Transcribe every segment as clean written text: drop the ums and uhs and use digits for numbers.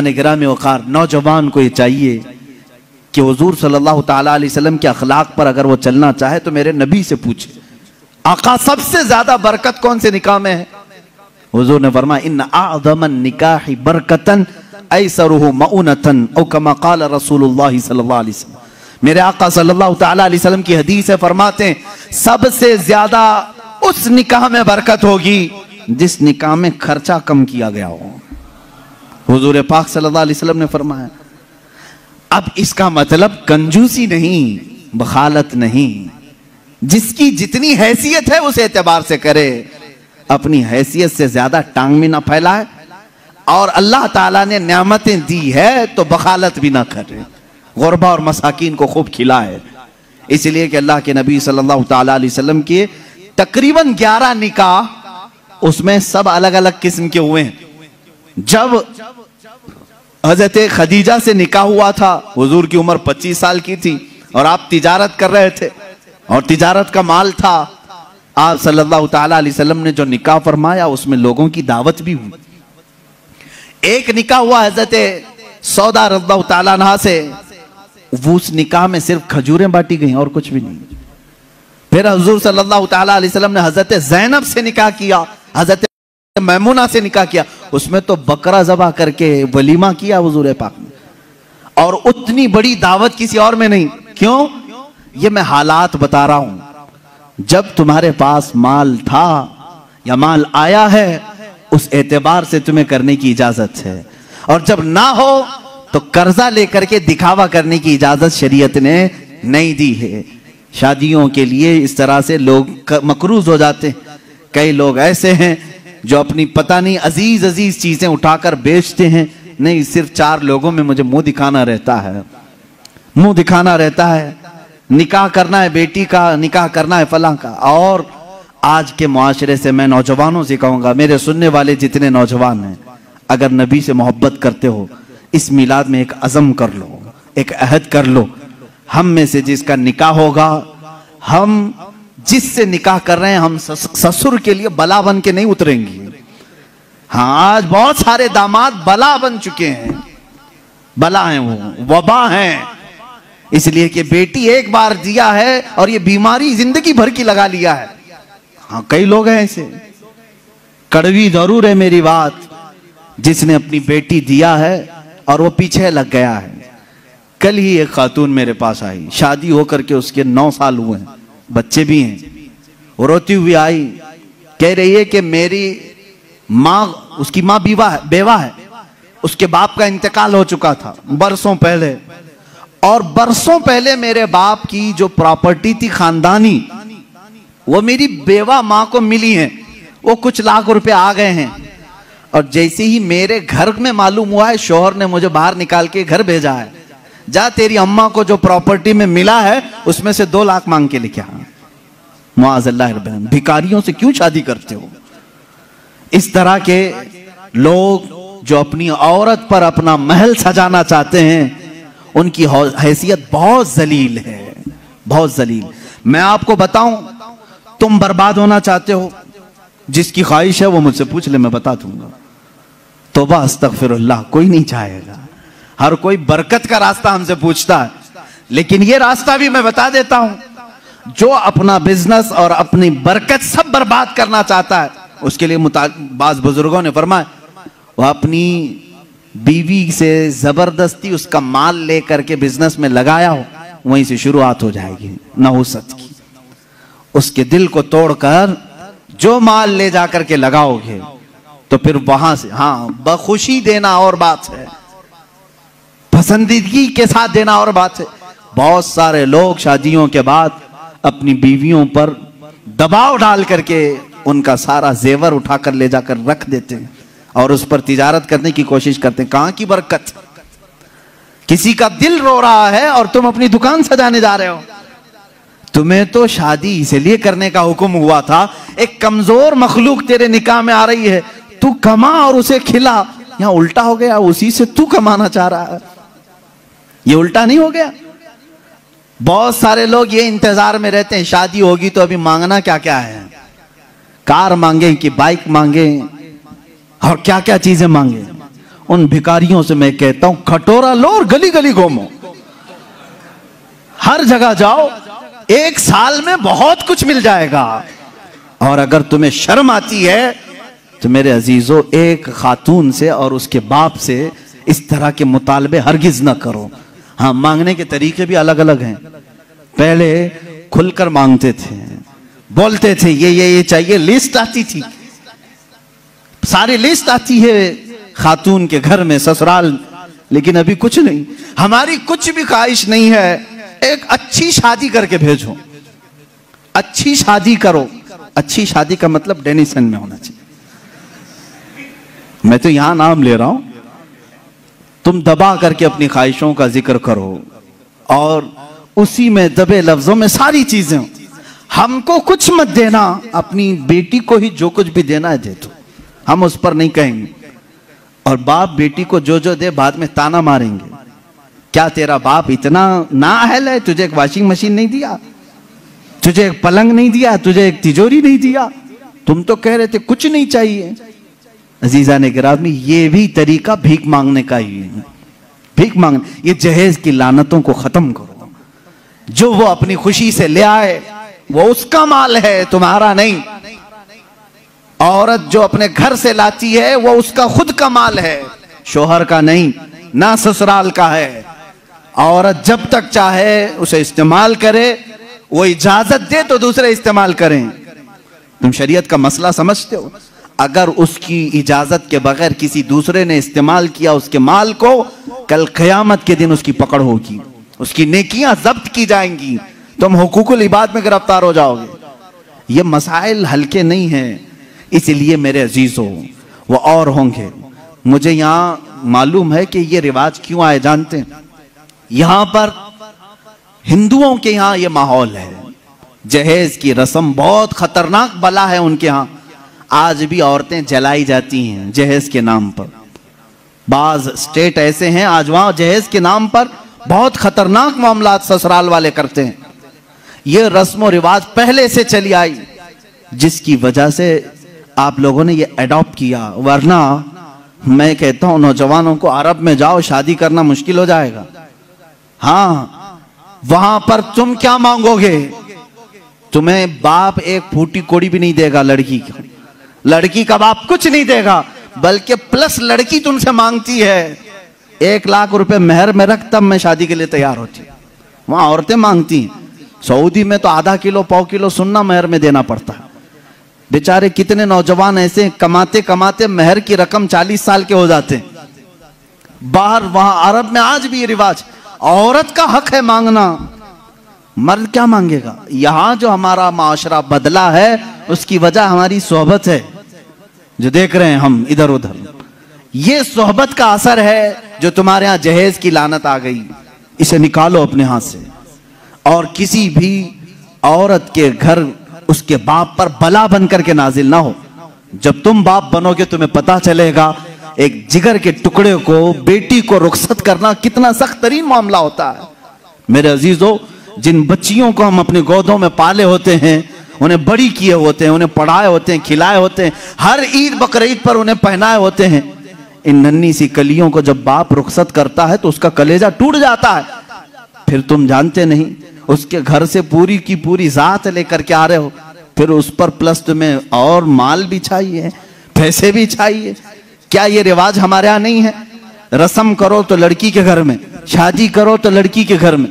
गिराम वक़ार, नौजवान को ये चाहिए कि हुजूर सल्लल्लाहु ताला अलैहि वसल्लम के अखलाक पर अगर वो चलना चाहे तो मेरे नबी से पूछे, आका सबसे ज्यादा बरकत कौन से निकाह में है? हुजूर ने फरमाया, इन्ना अअज़मन निकाहि बरकतन ऐसरुहु मऊनतन औ कमा क़ाल रसूलुल्लाह सल्लल्लाहु अलैहि वसल्लम। मेरे आका सल्लल्लाहु ताला अलैहि वसल्लम की हदीस है, फरमाते हैं सबसे ज्यादा उस निकाह में बरकत होगी जिस निकाह में खर्चा कम किया गया हो। हुजूर पाक सल्लल्लाहु अलैहि वसल्लम ने फरमाया। अब इसका मतलब कंजूसी नहीं, बखालत नहीं, जिसकी जितनी हैसियत है उस एतबार से करे, अपनी हैसियत से ज्यादा टांग भी ना फैलाए, और अल्लाह ताला ने नेमतें दी है तो बखालत भी ना करे, गुरबा और मसाकीन को खूब खिलाए। इसलिए कि अल्लाह के नबी सल्लल्लाहु ताला अलैहि वसल्लम के तकरीबन 11 निकाह, उसमें सब अलग अलग किस्म के हुए हैं। जब हजरत खदीजा से निकाह हुआ था, हुजूर की उम्र 25 साल की थी और आप तिजारत कर रहे थे और तिजारत का माल था। आप सल्लल्लाहु ताला अलैहि वसल्लम ने जो निकाह फरमाया उसमें लोगों की दावत भी हुई। एक निकाह हुआ हजरत सौदा रज़ियल्लाहु ताला अन्हा से, वो उस निकाह में सिर्फ खजूरें बांटी गई और कुछ भी नहीं। फिर हुजूर सल्लल्लाहु ताला अलैहि वसल्लम ने हजरत ज़ैनब से निकाह किया, हजरत मैमुना से निकाह किया, उसमें तो बकरा ज़बह करके वलीमा किया हुजूर पाक ने, और उतनी बड़ी दावत किसी और में नहीं। क्यों? ये मैं हालात बता रहा हूं। जब तुम्हारे पास माल था या माल आया है उस एतबार से तुम्हें करने की इजाजत है, और जब ना हो तो कर्जा लेकर के दिखावा करने की इजाजत शरीयत ने नहीं दी है। शादियों के लिए इस तरह से लोग मकरूज हो जाते हैं। कई लोग ऐसे हैं जो अपनी पता नहीं अजीज अजीज चीजें उठाकर बेचते हैं, नहीं सिर्फ 4 लोगों में मुझे मुंह दिखाना रहता है, मुंह दिखाना रहता है, निकाह करना है बेटी का, निकाह करना है फलां का। और आज के मुआशरे से मैं नौजवानों से कहूंगा, मेरे सुनने वाले जितने नौजवान हैं, अगर नबी से मोहब्बत करते हो इस मिलाद में एक अज़म कर लो, एक अहद कर लो, हम में से जिसका निकाह होगा, हम जिससे निकाह कर रहे हैं, हम ससुर के लिए बला बन के नहीं उतरेंगे। हाँ, आज बहुत सारे दामाद बला बन चुके हैं, बला हैं, वो वबा हैं, इसलिए कि बेटी एक बार दिया है और ये बीमारी जिंदगी भर की लगा लिया है। हाँ, कई लोग हैं ऐसे, कड़वी जरूर है मेरी बात, जिसने अपनी बेटी दिया है और वो पीछे लग गया है। कल ही एक खातून मेरे पास आई, शादी होकर के उसके 9 साल हुए हैं, बच्चे भी हैं। वो रोती हुई आई, कह रही है कि मेरी माँ, उसकी माँ बेवा है, उसके बाप का इंतकाल हो चुका था बरसों पहले, और बरसों पहले मेरे बाप की जो प्रॉपर्टी थी खानदानी, वो मेरी बेवा माँ को मिली है, वो कुछ लाख रुपए आ गए हैं। और जैसे ही मेरे घर में मालूम हुआ है, शोहर ने मुझे बाहर निकाल के घर भेजा है, जा तेरी अम्मा को जो प्रॉपर्टी में मिला है उसमें से 2 लाख मांग के लेके आ। मुआज़ल्लाह, भिखारियों से क्यों शादी करते हो? इस तरह के लोग जो अपनी औरत पर अपना महल सजाना चाहते हैं, उनकी हैसियत बहुत जलील है, बहुत जलील। मैं आपको बताऊं, तुम बर्बाद होना चाहते हो, जिसकी ख्वाहिश है वो मुझसे पूछ ले, मैं बता दूंगा। तौबा अस्तगफिरुल्लाह, कोई नहीं चाहेगा, हर कोई बरकत का रास्ता हमसे पूछता है, लेकिन ये रास्ता भी मैं बता देता हूं, जो अपना बिजनेस और अपनी बरकत सब बर्बाद करना चाहता है, उसके लिए बाज़ बुजुर्गों ने फरमाया, वह अपनी बीवी से जबरदस्ती उसका माल लेकर के बिजनेस में लगाया हो, वहीं से शुरुआत हो जाएगी नहुसत की। उसके दिल को तोड़कर जो माल ले जाकर के लगाओगे तो फिर वहां से, हाँ, बखुशी देना और बात है, पसंदीदगी के साथ देना और बात है। बहुत सारे लोग शादियों के बाद अपनी बीवियों पर दबाव डाल करके उनका सारा जेवर उठाकर ले जाकर रख देते हैं और उस पर तिजारत करने की कोशिश करते हैं। कहां की बरकत? किसी का दिल रो रहा है और तुम अपनी दुकान सजाने जा रहे हो। तुम्हें तो शादी इसलिए करने का हुक्म हुआ था, एक कमजोर मखलूक तेरे निकाह में आ रही है, तू कमा और उसे खिला। यहां उल्टा हो गया, उसी से तू कमाना चाह रहा है, ये उल्टा नहीं हो गया? बहुत सारे लोग ये इंतजार में रहते हैं शादी होगी तो अभी मांगना क्या क्या है, कार मांगे कि बाइक मांगे और क्या क्या चीजें मांगे। उन भिखारियों से मैं कहता हूं खटोरा लो और गली गली घूमो, हर जगह जाओ, एक साल में बहुत कुछ मिल जाएगा। और अगर तुम्हें शर्म आती है तो मेरे अजीजों, एक खातून से और उसके बाप से इस तरह के मुतालबे हरगिज ना करो। हाँ, मांगने के तरीके भी अलग अलग हैं। पहले खुलकर मांगते थे, बोलते थे ये चाहिए, लिस्ट आती थी, सारी लिस्ट आती है खातून के घर में, ससुराल। लेकिन अभी कुछ नहीं, हमारी कुछ भी ख्वाहिश नहीं है, एक अच्छी शादी करके भेजो, अच्छी शादी करो। अच्छी शादी का मतलब डेनिसन में होना चाहिए। मैं तो यहां नाम ले रहा हूं, तुम दबा करके अपनी ख्वाहिशों का जिक्र करो और उसी में दबे लफ्जों में सारी चीजें। हमको कुछ मत देना, अपनी बेटी को ही जो कुछ भी देना है दे दो, हम उस पर नहीं कहेंगे। और बाप बेटी को जो जो दे बाद में ताना मारेंगे, क्या तेरा बाप इतना नाअहल है, तुझे एक वॉशिंग मशीन नहीं दिया, तुझे एक पलंग नहीं दिया, तुझे एक तिजोरी नहीं दिया, तुम तो कह रहे थे कुछ नहीं चाहिए। अजीजा ने गिरामी, ये भी तरीका भीख मांगने का ही है। भीख मांगने, ये जहेज की लानतों को खत्म करो। जो वो अपनी खुशी से ले आए वो उसका माल है, तुम्हारा नहीं। औरत जो अपने घर से लाती है वो उसका खुद का माल है, शोहर का नहीं, ना ससुराल का है। औरत जब तक चाहे उसे इस्तेमाल करे, वो इजाजत दे तो दूसरे इस्तेमाल करें। तुम शरीयत का मसला समझते हो? अगर उसकी इजाजत के बगैर किसी दूसरे ने इस्तेमाल किया उसके माल को, कल क़यामत के दिन उसकी पकड़ होगी, उसकी नेकियां जब्त की जाएंगी, तुम हुकूकुल इबाद में गिरफ्तार हो जाओगे। ये मसाइल हल्के नहीं हैं। इसलिए मेरे अजीजों, वो और होंगे। मुझे यहाँ मालूम है कि ये रिवाज क्यों आए जानते हैं? यहाँ पर हिंदुओं के यहाँ ये माहौल है, जहेज की रस्म बहुत खतरनाक बला है उनके यहाँ। आज भी औरतें जलाई जाती हैं जहेज के नाम पर। बाज स्टेट ऐसे हैं आज वहां जहेज के नाम पर बहुत खतरनाक मामलात ससुराल वाले करते हैं। ये रस्म और रिवाज पहले से चली आई, जिसकी वजह से आप लोगों ने ये अडॉप्ट किया। वरना मैं कहता हूं नौजवानों को, अरब में जाओ, शादी करना मुश्किल हो जाएगा। हाँ, वहां पर तुम क्या मांगोगे? तुम्हें बाप एक फूटी कोड़ी भी नहीं देगा लड़की की, लड़की का बाप कुछ नहीं देगा, बल्कि प्लस लड़की तुमसे मांगती है 1 लाख रुपए मेहर में रख, तब मैं शादी के लिए तैयार होती। वहां औरतें मांगती हैं। सऊदी में तो आधा किलो पौ किलो सुन्ना मेहर में देना पड़ता है। बेचारे कितने नौजवान ऐसे कमाते कमाते मेहर की रकम 40 साल के हो जाते हैं। बाहर वहां अरब में आज भी ये रिवाज, औरत का हक है मांगना, मर्द क्या मांगेगा? यहां जो हमारा माशरा बदला है उसकी वजह हमारी सोहबत है, जो देख रहे हैं हम इधर उधर। ये सोहबत का असर है जो तुम्हारे यहां जहेज की लानत आ गई। इसे निकालो अपने हाथ से। और किसी भी औरत के घर उसके बाप पर बला बन करके नाजिल ना हो। जब तुम बाप बनोगे तुम्हें पता चलेगा एक जिगर के टुकड़े को, बेटी को रुखसत करना कितना सख्त तरीन मामला होता है। मेरे अजीजों, जिन बच्चियों को हम अपने गोदों में पाले होते हैं, उन्हें बड़ी किए होते हैं, उन्हें पढ़ाए होते हैं, खिलाए होते हैं, हर ईद बकरीद पर उन्हें पहनाए होते हैं, इन नन्ही सी कलियों को जब बाप रुखसत करता है तो उसका कलेजा टूट जाता है। फिर तुम जानते नहीं, उसके घर से पूरी की पूरी जात लेकर के आ रहे हो, फिर उस पर प्लस तुम्हें और माल भी चाहिए, पैसे भी चाहिए। क्या ये रिवाज हमारे यहाँ नहीं है? रस्म करो तो लड़की के घर में, शादी करो तो लड़की के घर में।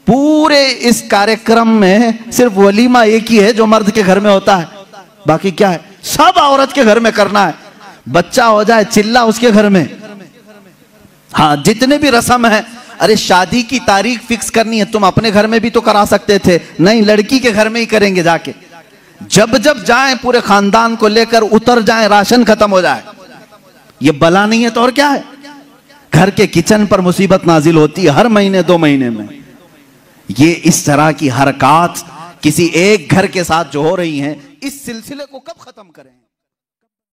पूरे इस कार्यक्रम में सिर्फ वलीमा एक ही है जो मर्द के घर में होता है, बाकी क्या है? सब औरत के घर में करना है। बच्चा हो जाए चिल्ला उसके घर में। हाँ, जितने भी रस्म है, अरे शादी की तारीख फिक्स करनी है, तुम अपने घर में भी तो करा सकते थे, नहीं लड़की के घर में ही करेंगे जाके। जब जब जाएं पूरे खानदान को लेकर उतर जाएं, राशन खत्म हो जाए। ये बला नहीं है तो और क्या है? घर के किचन पर मुसीबत नाजिल होती है हर महीने 2 महीने में। ये इस तरह की हरकत किसी एक घर के साथ जो हो रही हैं, इस सिलसिले को कब खत्म करें?